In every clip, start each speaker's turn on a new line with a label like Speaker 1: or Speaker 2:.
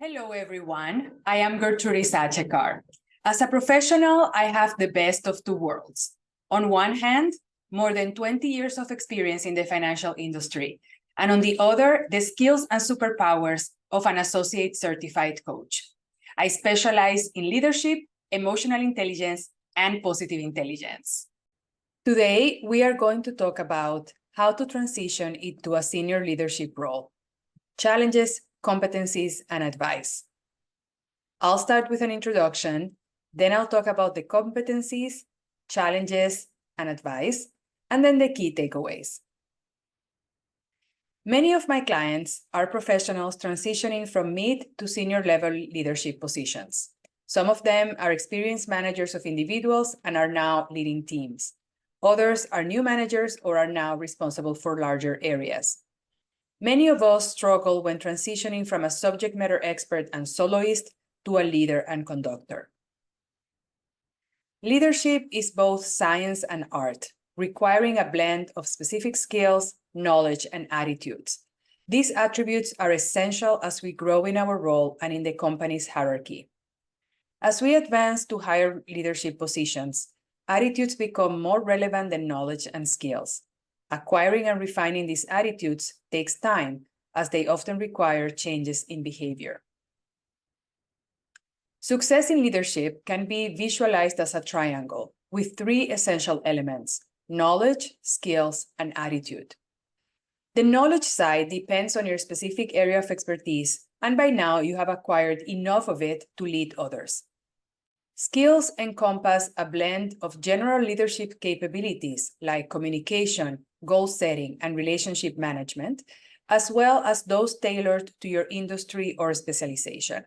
Speaker 1: Hello, everyone. I am Gertrude Sachekar. As a professional, I have the best of two worlds. On one hand, more than 20 years of experience in the financial industry, and on the other, the skills and superpowers of an associate certified coach. I specialize in leadership, emotional intelligence, and positive intelligence. Today, we are going to talk about how to transition into a senior leadership role, challenges, competencies, and advice. I'll start with an introduction, then I'll talk about the competencies, challenges, and advice, and then the key takeaways. Many of my clients are professionals transitioning from mid to senior level leadership positions. Some of them are experienced managers of individuals and are now leading teams. Others are new managers or are now responsible for larger areas. Many of us struggle when transitioning from a subject matter expert and soloist to a leader and conductor. Leadership is both science and art, requiring a blend of specific skills, knowledge, and attitudes. These attributes are essential as we grow in our role and in the company's hierarchy. As we advance to higher leadership positions, attitudes become more relevant than knowledge and skills. Acquiring and refining these attitudes takes time, as they often require changes in behavior. Success in leadership can be visualized as a triangle with three essential elements: knowledge, skills, and attitude. The knowledge side depends on your specific area of expertise, and by now you have acquired enough of it to lead others. Skills encompass a blend of general leadership capabilities like communication, goal setting, and relationship management, as well as those tailored to your industry or specialization.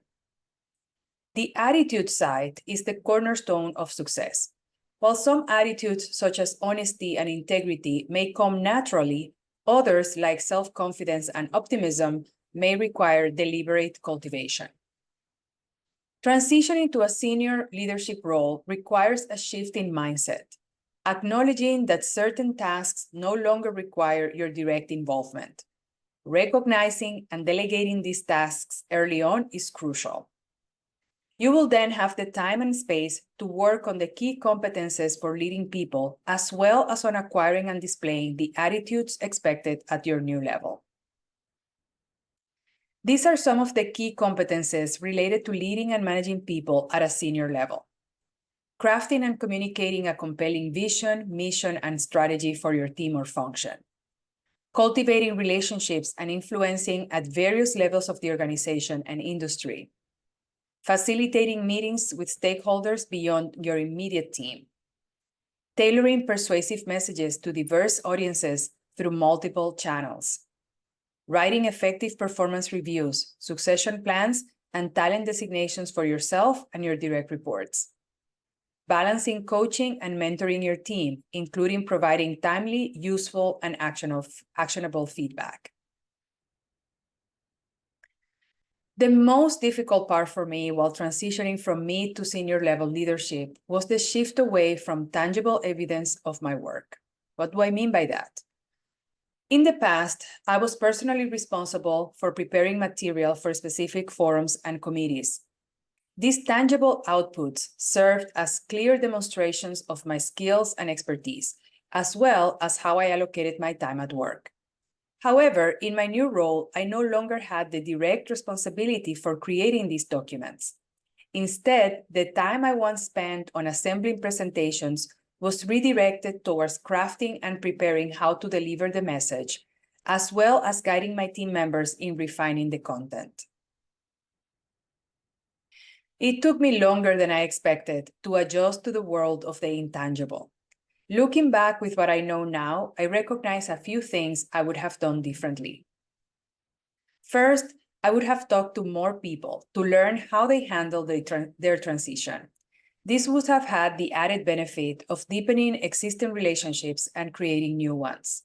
Speaker 1: The attitude side is the cornerstone of success. While some attitudes, such as honesty and integrity, may come naturally, others, like self-confidence and optimism, may require deliberate cultivation. Transitioning to a senior leadership role requires a shift in mindset, acknowledging that certain tasks no longer require your direct involvement. Recognizing and delegating these tasks early on is crucial. You will then have the time and space to work on the key competencies for leading people, as well as on acquiring and displaying the attitudes expected at your new level. These are some of the key competencies related to leading and managing people at a senior level. Crafting and communicating a compelling vision, mission, and strategy for your team or function. Cultivating relationships and influencing at various levels of the organization and industry. Facilitating meetings with stakeholders beyond your immediate team. Tailoring persuasive messages to diverse audiences through multiple channels. Writing effective performance reviews, succession plans, and talent designations for yourself and your direct reports. Balancing coaching and mentoring your team, including providing timely, useful, and actionable feedback. The most difficult part for me while transitioning from mid to senior level leadership was the shift away from tangible evidence of my work. What do I mean by that? In the past, I was personally responsible for preparing material for specific forums and committees. These tangible outputs served as clear demonstrations of my skills and expertise, as well as how I allocated my time at work. However, in my new role, I no longer had the direct responsibility for creating these documents. Instead, the time I once spent on assembling presentations was redirected towards crafting and preparing how to deliver the message, as well as guiding my team members in refining the content. It took me longer than I expected to adjust to the world of the intangible. Looking back with what I know now, I recognize a few things I would have done differently. First, I would have talked to more people to learn how they handle their transition. This would have had the added benefit of deepening existing relationships and creating new ones.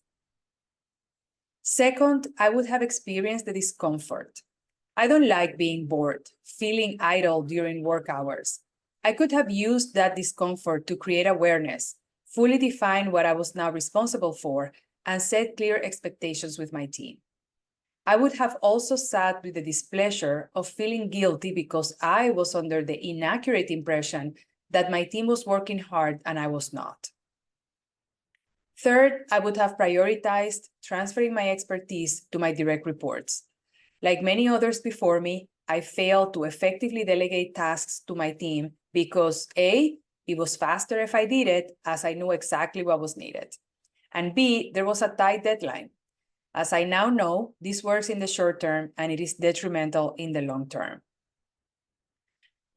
Speaker 1: Second, I would have experienced the discomfort. I don't like being bored, feeling idle during work hours. I could have used that discomfort to create awareness, fully define what I was now responsible for, and set clear expectations with my team. I would have also sat with the displeasure of feeling guilty because I was under the inaccurate impression that my team was working hard and I was not. Third, I would have prioritized transferring my expertise to my direct reports. Like many others before me, I failed to effectively delegate tasks to my team because A, it was faster if I did it, as I knew exactly what was needed. And B, there was a tight deadline. As I now know, this works in the short term and it is detrimental in the long term.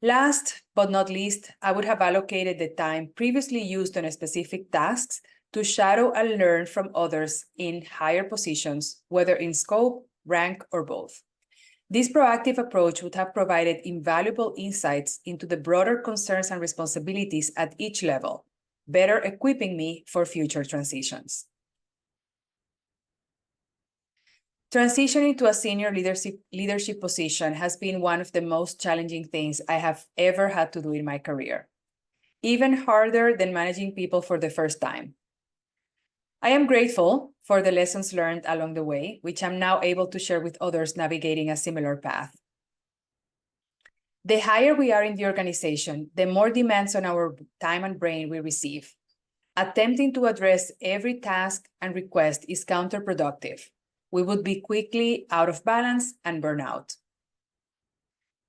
Speaker 1: Last but not least, I would have allocated the time previously used on specific tasks to shadow and learn from others in higher positions, whether in scope, rank, or both. This proactive approach would have provided invaluable insights into the broader concerns and responsibilities at each level, better equipping me for future transitions. Transitioning to a senior leadership position has been one of the most challenging things I have ever had to do in my career, even harder than managing people for the first time. I am grateful for the lessons learned along the way, which I'm now able to share with others navigating a similar path. The higher we are in the organization, the more demands on our time and brain we receive. Attempting to address every task and request is counterproductive. We would be quickly out of balance and burn out.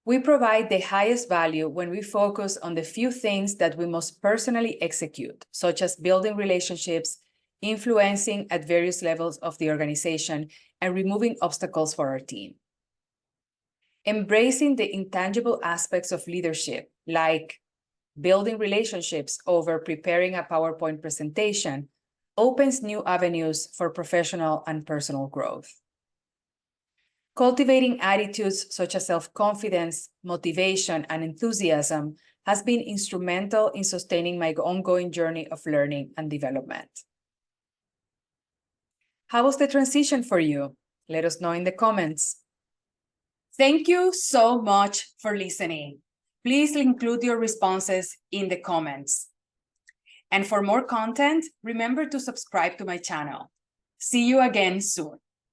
Speaker 1: We provide the highest value when we focus on the few things that we must personally execute, such as building relationships, influencing at various levels of the organization, and removing obstacles for our team. Embracing the intangible aspects of leadership, like building relationships over preparing a PowerPoint presentation, opens new avenues for professional and personal growth. Cultivating attitudes such as self-confidence, motivation, and enthusiasm has been instrumental in sustaining my ongoing journey of learning and development. How was the transition for you? Let us know in the comments. Thank you so much for listening. Please include your responses in the comments. And for more content, remember to subscribe to my channel. See you again soon.